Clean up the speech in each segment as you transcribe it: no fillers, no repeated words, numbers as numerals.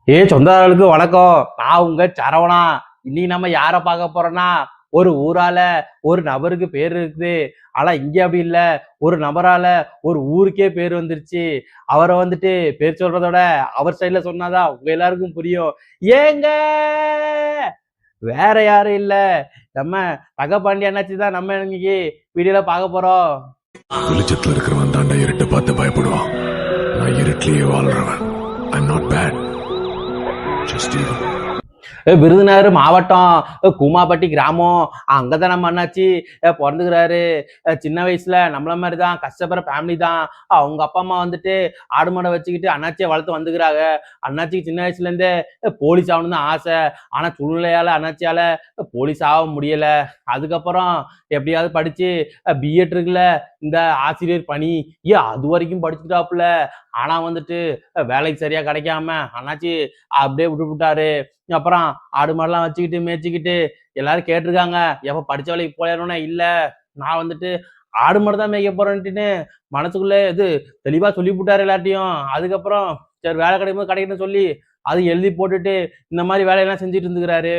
சொந்தங்களுக்கு வணக்கம். நான் உங்க சரவணா. இன்னைக்கு நம்ம யாரை பார்க்க போறோம்னா, ஒரு ஊரால ஒரு நபருக்கு பேர் இருக்குது. ஆனா இங்க அப்படி இல்ல. ஒரு நபரால ஒரு ஊருக்கே பேர் வந்துருச்சு. அவரை வந்துட்டு பேர் சொல்றதோட அவர் சைட்ல சொன்னாதான் உங்க எல்லாருக்கும் புரியும். ஏங்க வேற யாரும் இல்ல, நம்ம தங்கபாண்டி அண்ணாச்சி தான் நம்ம இன்னைக்கு வீடியோல பார்க்க போறோம். வெளிச்சத்துல இருக்கிறவன் தாண்டா இருட்டை பார்த்து பயப்படுவான். நான் இருட்டிலேயே வாழ்றவன். I'm not bad, just evil. Virudhunagar மாவட்டம் கூமாப்பட்டி கிராமம், அங்கதான் நம்ம அண்ணாச்சி பிறந்துக்கிறாரு. சின்ன வயசுல நம்மள மாதிரி தான் கஷ்டப்படுற ஃபேமிலி தான். அவங்க அப்பா அம்மா வந்துட்டு ஆடு மாடை வச்சுக்கிட்டு அண்ணாச்சியை வளர்த்து வந்துக்கிறாங்க. அண்ணாச்சிக்கு சின்ன வயசுல இருந்தே போலீஸ் ஆகணும்னு தான் ஆசை. ஆனா சூழ்நிலையால அண்ணாச்சியால போலீஸ் ஆக முடியல. அதுக்கப்புறம் எப்படியாவது படிச்சு பிஎட் இருக்குல்ல, இந்த ஆசிரியர் பணி, அது வரைக்கும் படிச்சுட்டாப்புல. ஆனா வந்துட்டு வேலைக்கு சரியா கிடைக்காம அண்ணாச்சி அப்படியே விட்டாரு. அப்புறம் ஆடு மாடெல்லாம் வச்சுக்கிட்டு மேய்ச்சிக்கிட்டு எல்லாரும் கேட்டிருக்காங்க, எப்ப படிச்ச வேலைக்கு போயிடணும்னா இல்ல, நான் வந்துட்டு ஆடு மாடு தான் மேய்க்க போறேன்ட்டுன்னு மனசுக்குள்ளே இது தெளிவா சொல்லி விட்டாரு எல்லாத்தையும். அதுக்கப்புறம் சரி வேலை கிடைக்கும்போது கிடைக்கணும்னு சொல்லி அது எழுதி போட்டுட்டு இந்த மாதிரி வேலையெல்லாம் செஞ்சுட்டு இருந்துக்கிறாரு.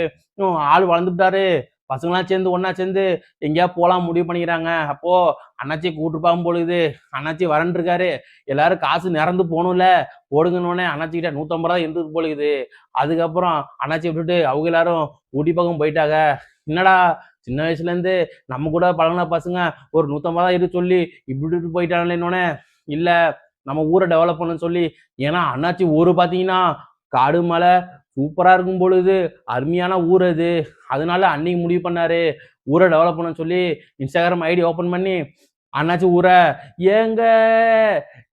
ஆள் வளர்ந்துட்டாரு. பசங்களாம் சேர்ந்து ஒன்னா சேர்ந்து எங்கேயா போலாம் முடிவு பண்ணிக்கிறாங்க. அப்போ அண்ணாச்சி கூட்டுப்பாகும் பொழுது அண்ணாச்சி வரன் இருக்காரு. எல்லாரும் காசு நிறந்து போகணும்ல, போடுங்கன்னு அண்ணாச்சி கிட்ட 150 ரூபா இருந்தது பொழுது. அதுக்கப்புறம் அண்ணாச்சி விட்டுட்டு அவங்க எல்லாரும் ஊட்டி பக்கம் போயிட்டாங்க. என்னடா சின்ன வயசுல இருந்து நம்ம கூட பழகின பசங்க ஒரு 150 ரூபா இரு சொல்லி இப்படி போயிட்டாங்களேன்னொன்னே, இல்ல நம்ம ஊரை டெவலப் பண்ணணும்னு சொல்லி. ஏன்னா அண்ணாச்சி ஊரு பாத்தீங்கன்னா காடு மலை சூப்பரா இருக்கும் பொழுது, அருமையான ஊர் அது. அதனால அன்னைக்கு முடிவு பண்ணாரு ஊரை டெவலப் பண்ண சொல்லி இன்ஸ்டாகிராம் ஐடி ஓபன் பண்ணி அண்ணாச்சி ஊரை ஏங்க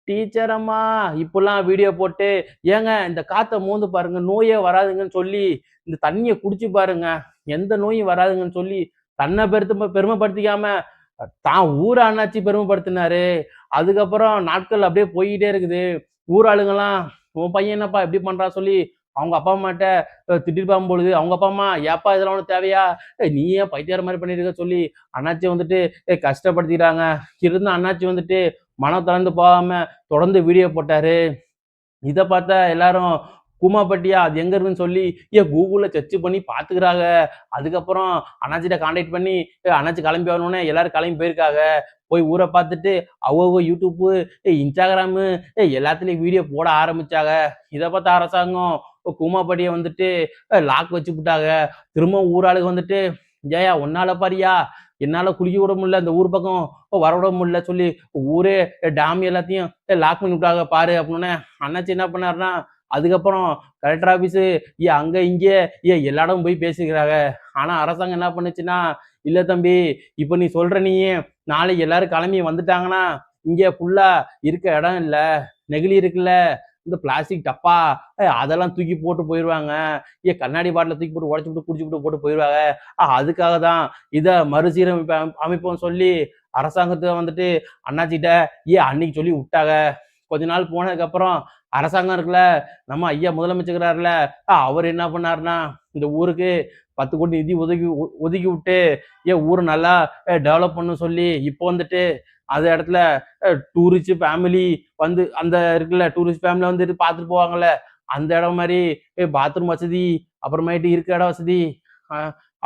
டீச்சர் அம்மா இப்பெல்லாம் வீடியோ போட்டு ஏங்க இந்த காத்தை மோந்து பாருங்க நோயே வராதுங்கன்னு சொல்லி, இந்த தண்ணியை குடிச்சு பாருங்க எந்த நோயும் வராதுங்கன்னு சொல்லி தன்னை பெருமைப்படுத்திக்காம தான் ஊரை அண்ணாச்சி பெருமைப்படுத்தினாரு. அதுக்கப்புறம் நாட்கள் அப்படியே போய்கிட்டே இருக்குது. ஊர் ஆளுங்கெல்லாம் உன் பையன் என்னப்பா எப்படி பண்றா சொல்லி அவங்க அப்பா அம்மாட்ட திட்டிட்டு போகும்பொழுது அவங்க அப்பா அம்மா ஏப்பா இதெல்லாம் ஒன்றும் தேவையா, நீ ஏன் பைத்தியார மாதிரி பண்ணிருக்க சொல்லி அண்ணாச்சி வந்துட்டு கஷ்டப்படுத்திக்கிறாங்க. இருந்த அண்ணாச்சி வந்துட்டு மனம் திறந்து போகாம தொடர்ந்து வீடியோ போட்டாரு. இதை பார்த்தா எல்லாரும் கூமாப்பட்டியா அது எங்க இருக்குன்னு சொல்லி கூகுள்ல சர்ச் பண்ணி பாத்துக்கிறாங்க. அதுக்கப்புறம் அண்ணாச்சிட்ட கான்டாக்ட் பண்ணி அண்ணாச்சி கிளம்பி வரணும்னு எல்லாரும் கிளம்பி போயிருக்காங்க. போய் ஊரை பார்த்துட்டு அவங்க யூடியூப்பு இன்ஸ்டாகிராமு எல்லாத்துலயும் வீடியோ போட ஆரம்பிச்சாங்க. இதை பார்த்த அரசாங்கம் கூமாப்பட்டியை வந்துட்டு லாக் வச்சு விட்டாங்க. திரும்ப ஊராளுக்கு வந்துட்டு ஏயா ஒன்னால பாரியா என்னால குளிக்க விட முடியல, இந்த ஊர் பக்கம் வர விட முடியல சொல்லி ஊரே டேம் எல்லாத்தையும் லாக் பண்ணி விட்டாங்க பாரு அப்படின்னு அண்ணாச்சி என்ன பண்ணாருன்னா, அதுக்கப்புறம் கலெக்டர் ஆபீஸு அங்க இங்கே எல்லா இடமும் போய் பேசிக்கிறாங்க. ஆனா அரசாங்கம் என்ன பண்ணுச்சுன்னா, இல்ல தம்பி இப்ப நீ சொல்ற நீயே நாளைக்கு எல்லாரும் கிளம்பி வந்துட்டாங்கன்னா இங்க ஃபுல்லா இருக்க இடம் இல்ல, நெகிழி இருக்குல்ல, இந்த பிளாஸ்டிக் டப்பா அதெல்லாம் தூக்கி போட்டு போயிடுவாங்க. கண்ணாடி பாட்டில தூக்கி போட்டு உடச்சு விட்டு குடிச்சு விட்டு போட்டு போயிடுவாங்க. அதுக்காக தான் இதை மறுசீரமைப்பு அமைப்போம் சொல்லி அரசாங்கத்தை வந்துட்டு அண்ணாச்சிட்ட அன்னைக்கு சொல்லி விட்டாங்க. கொஞ்ச நாள் போனதுக்கு அப்புறம் அரசாங்கம் இருக்குல்ல, நம்ம ஐயா முதலமைச்சர்ல அவர் என்ன பண்ணாருன்னா, இந்த ஊருக்கு 10 கோடி நிதி ஒதுக்கி விட்டு ஊரை நல்லா டெவலப் பண்ண சொல்லி இப்போ வந்துட்டு அந்த இடத்துல டூரிஸ்ட் ஃபேமிலி வந்து அந்த இருக்குல்ல டூரிஸ்ட் ஃபேமிலி வந்துட்டு பார்த்துட்டு போவாங்கல்ல, அந்த இடம் மாதிரி பாத்ரூம் வசதி, அப்புறமேட்டு இருக்க இடம் வசதி,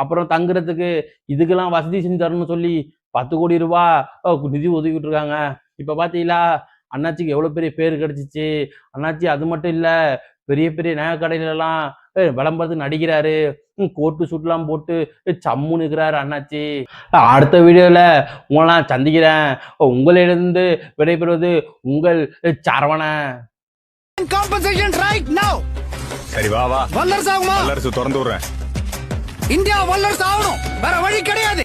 அப்புறம் தங்குறதுக்கு இதுக்கெல்லாம் வசதி செஞ்சு தரணும்னு சொல்லி 10 கோடி ரூபாய் நிதி ஒதுக்கிட்டு இருக்காங்க. இப்ப பாத்தீங்களா அண்ணாச்சிக்கு எவ்வளவு பெரிய பேர் கிடைச்சிச்சு. அண்ணாச்சி அது மட்டும் இல்ல, பெரிய பெரிய நகை கடையிலலாம் விளம்பரத்துக்கு நடிக்கிறாரு. கோட்டு சூட்லாம் போட்டு சம்முன்னு இருக்கிறாரு அண்ணாச்சி. அடுத்த வீடியோல உங்களெல்லாம் சந்திக்கிறேன். உங்களிலிருந்து விடைபெறுவது உங்கள் சரவணன். Compensation right now. சரி வா வா வல்லரசு ஆகுமா? வல்லரசு திறந்து விடுறேன். இந்தியா வல்லரசு ஆகணும், வேற வழி கிடையாது.